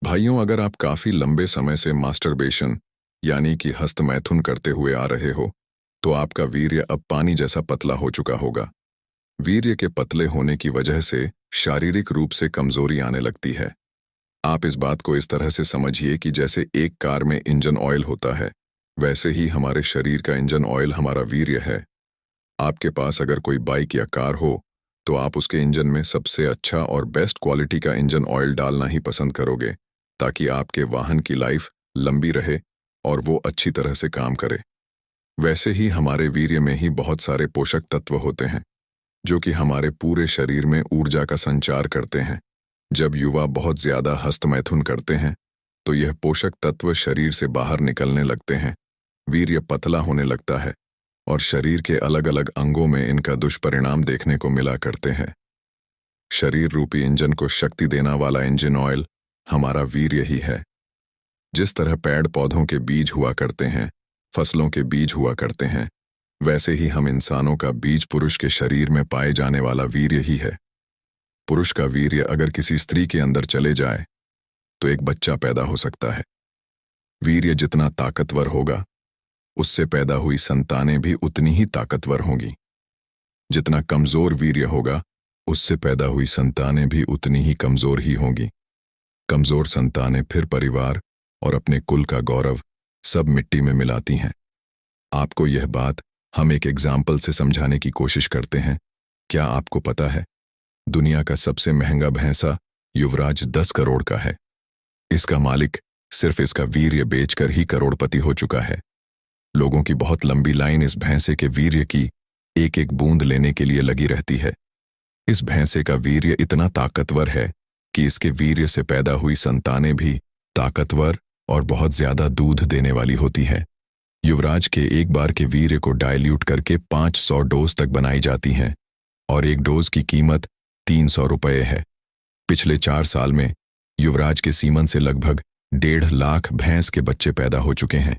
भाइयों, अगर आप काफी लंबे समय से मास्टरबेशन यानी कि हस्तमैथुन करते हुए आ रहे हो, तो आपका वीर्य अब पानी जैसा पतला हो चुका होगा। वीर्य के पतले होने की वजह से शारीरिक रूप से कमजोरी आने लगती है। आप इस बात को इस तरह से समझिए कि जैसे एक कार में इंजन ऑयल होता है, वैसे ही हमारे शरीर का इंजन ऑयल हमारा वीर्य है। आपके पास अगर कोई बाइक या कार हो, तो आप उसके इंजन में सबसे अच्छा और बेस्ट क्वालिटी का इंजन ऑयल डालना ही पसंद करोगे, ताकि आपके वाहन की लाइफ लंबी रहे और वो अच्छी तरह से काम करे। वैसे ही हमारे वीर्य में ही बहुत सारे पोषक तत्व होते हैं, जो कि हमारे पूरे शरीर में ऊर्जा का संचार करते हैं। जब युवा बहुत ज्यादा हस्तमैथुन करते हैं, तो यह पोषक तत्व शरीर से बाहर निकलने लगते हैं, वीर्य पतला होने लगता है और शरीर के अलग अलग अंगों में इनका दुष्परिणाम देखने को मिला करते हैं। शरीर रूपी इंजन को शक्ति देने वाला इंजन ऑयल हमारा वीर्य ही है। जिस तरह पेड़ पौधों के बीज हुआ करते हैं, फसलों के बीज हुआ करते हैं, वैसे ही हम इंसानों का बीज पुरुष के शरीर में पाए जाने वाला वीर्य ही है। पुरुष का वीर्य अगर किसी स्त्री के अंदर चले जाए, तो एक बच्चा पैदा हो सकता है। वीर्य जितना ताकतवर होगा, उससे पैदा हुई संतानें भी उतनी ही ताकतवर होंगी। जितना कमजोर वीर्य होगा, उससे पैदा हुई संतानें भी उतनी ही कमजोर ही होंगी। कमजोर संतानें फिर परिवार और अपने कुल का गौरव सब मिट्टी में मिलाती हैं। आपको यह बात हम एक एग्जाम्पल से समझाने की कोशिश करते हैं। क्या आपको पता है, दुनिया का सबसे महंगा भैंसा युवराज 10 करोड़ का है। इसका मालिक सिर्फ इसका वीर्य बेचकर ही करोड़पति हो चुका है। लोगों की बहुत लंबी लाइन इस भैंसे के वीर्य की एक एक बूंद लेने के लिए लगी रहती है। इस भैंसे का वीर्य इतना ताकतवर है कि इसके वीर्य से पैदा हुई संतानें भी ताकतवर और बहुत ज्यादा दूध देने वाली होती है। युवराज के एक बार के वीर्य को डाइल्यूट करके 500 डोज तक बनाई जाती हैं और एक डोज की कीमत 300 रुपये है। पिछले 4 साल में युवराज के सीमन से लगभग 1.5 लाख भैंस के बच्चे पैदा हो चुके हैं।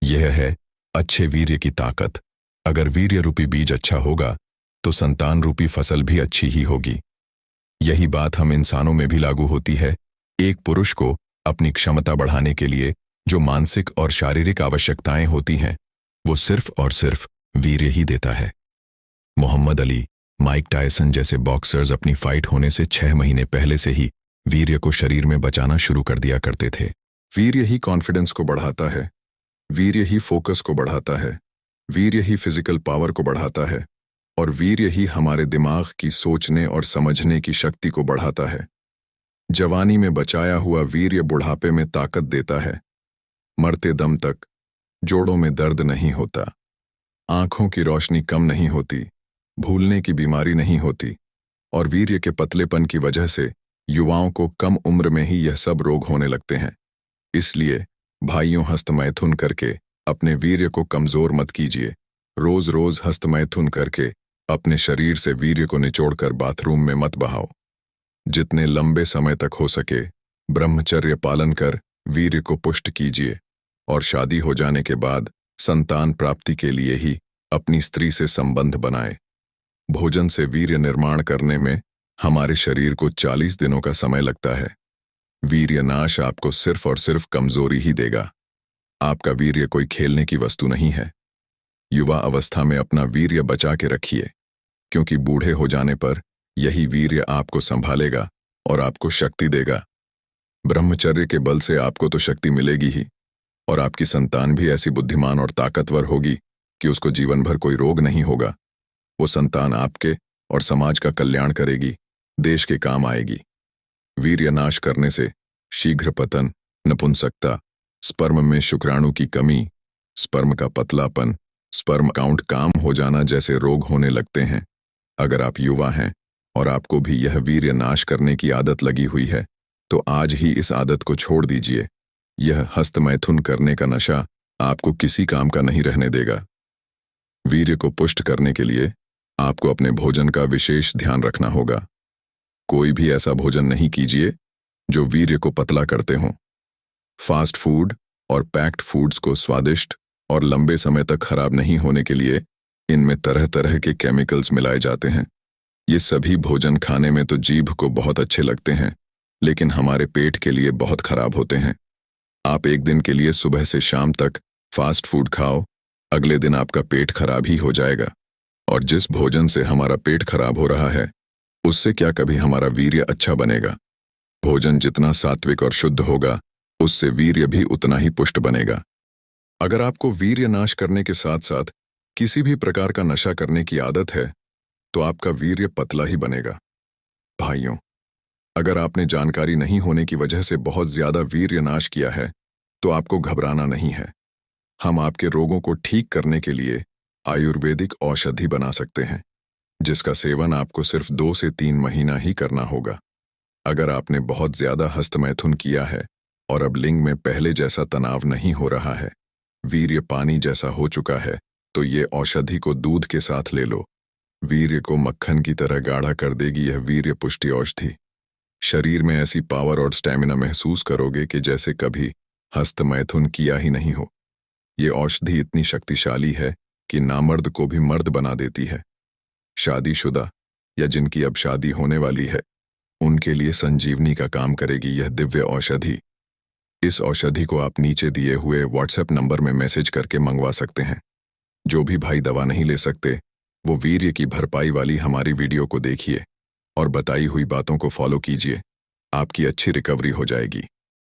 यह है अच्छे वीर्य की ताकत। अगर वीर्य रूपी बीज अच्छा होगा, तो संतान रूपी फसल भी अच्छी ही होगी। यही बात हम इंसानों में भी लागू होती है। एक पुरुष को अपनी क्षमता बढ़ाने के लिए जो मानसिक और शारीरिक आवश्यकताएं होती हैं, वो सिर्फ और सिर्फ वीर्य ही देता है। मोहम्मद अली, माइक टायसन जैसे बॉक्सर्स अपनी फाइट होने से 6 महीने पहले से ही वीर्य को शरीर में बचाना शुरू कर दिया करते थे। वीर्य ही कॉन्फिडेंस को बढ़ाता है, वीर्य ही फोकस को बढ़ाता है, वीर्य ही फिजिकल पावर को बढ़ाता है और वीर्य ही हमारे दिमाग की सोचने और समझने की शक्ति को बढ़ाता है। जवानी में बचाया हुआ वीर्य बुढ़ापे में ताकत देता है। मरते दम तक जोड़ों में दर्द नहीं होता, आंखों की रोशनी कम नहीं होती, भूलने की बीमारी नहीं होती और वीर्य के पतलेपन की वजह से युवाओं को कम उम्र में ही यह सब रोग होने लगते हैं। इसलिए भाइयों, हस्तमैथुन करके अपने वीर्य को कमजोर मत कीजिए। रोज रोज हस्तमैथुन करके अपने शरीर से वीर्य को निचोड़कर बाथरूम में मत बहाओ। जितने लंबे समय तक हो सके ब्रह्मचर्य पालन कर वीर्य को पुष्ट कीजिए और शादी हो जाने के बाद संतान प्राप्ति के लिए ही अपनी स्त्री से संबंध बनाए। भोजन से वीर्य निर्माण करने में हमारे शरीर को 40 दिनों का समय लगता है। वीर्य नाश आपको सिर्फ और सिर्फ कमजोरी ही देगा। आपका वीर्य कोई खेलने की वस्तु नहीं है। युवा अवस्था में अपना वीर्य बचा के रखिए, क्योंकि बूढ़े हो जाने पर यही वीर्य आपको संभालेगा और आपको शक्ति देगा। ब्रह्मचर्य के बल से आपको तो शक्ति मिलेगी ही, और आपकी संतान भी ऐसी बुद्धिमान और ताकतवर होगी कि उसको जीवन भर कोई रोग नहीं होगा। वो संतान आपके और समाज का कल्याण करेगी, देश के काम आएगी। वीर्य नाश करने से शीघ्र पतन, नपुंसकता, स्पर्म में शुक्राणु की कमी, स्पर्म का पतलापन, स्पर्म काउंट कम हो जाना जैसे रोग होने लगते हैं। अगर आप युवा हैं और आपको भी यह वीर्य नाश करने की आदत लगी हुई है, तो आज ही इस आदत को छोड़ दीजिए। यह हस्तमैथुन करने का नशा आपको किसी काम का नहीं रहने देगा। वीर्य को पुष्ट करने के लिए आपको अपने भोजन का विशेष ध्यान रखना होगा। कोई भी ऐसा भोजन नहीं कीजिए जो वीर्य को पतला करते हों। फास्ट फूड और पैक्ड फूड्स को स्वादिष्ट और लंबे समय तक खराब नहीं होने के लिए इनमें तरह तरह के केमिकल्स मिलाए जाते हैं। ये सभी भोजन खाने में तो जीभ को बहुत अच्छे लगते हैं, लेकिन हमारे पेट के लिए बहुत खराब होते हैं। आप एक दिन के लिए सुबह से शाम तक फास्ट फूड खाओ, अगले दिन आपका पेट खराब ही हो जाएगा। और जिस भोजन से हमारा पेट खराब हो रहा है, उससे क्या कभी हमारा वीर्य अच्छा बनेगा? भोजन जितना सात्विक और शुद्ध होगा, उससे वीर्य भी उतना ही पुष्ट बनेगा। अगर आपको वीर्य नाश करने के साथ साथ किसी भी प्रकार का नशा करने की आदत है, तो आपका वीर्य पतला ही बनेगा। भाइयों, अगर आपने जानकारी नहीं होने की वजह से बहुत ज्यादा वीर्य नाश किया है, तो आपको घबराना नहीं है। हम आपके रोगों को ठीक करने के लिए आयुर्वेदिक औषधि बना सकते हैं, जिसका सेवन आपको सिर्फ 2 से 3 महीना ही करना होगा। अगर आपने बहुत ज्यादा हस्तमैथुन किया है और अब लिंग में पहले जैसा तनाव नहीं हो रहा है, वीर्य पानी जैसा हो चुका है, तो ये औषधि को दूध के साथ ले लो। वीर्य को मक्खन की तरह गाढ़ा कर देगी यह वीर्य पुष्टि औषधि। शरीर में ऐसी पावर और स्टैमिना महसूस करोगे कि जैसे कभी हस्तमैथुन किया ही नहीं हो। ये औषधि इतनी शक्तिशाली है कि नामर्द को भी मर्द बना देती है। शादीशुदा या जिनकी अब शादी होने वाली है, उनके लिए संजीवनी का काम करेगी यह दिव्य औषधि। इस औषधि को आप नीचे दिए हुए व्हाट्सएप नंबर में मैसेज करके मंगवा सकते हैं। जो भी भाई दवा नहीं ले सकते, वो वीर्य की भरपाई वाली हमारी वीडियो को देखिए और बताई हुई बातों को फॉलो कीजिए। आपकी अच्छी रिकवरी हो जाएगी।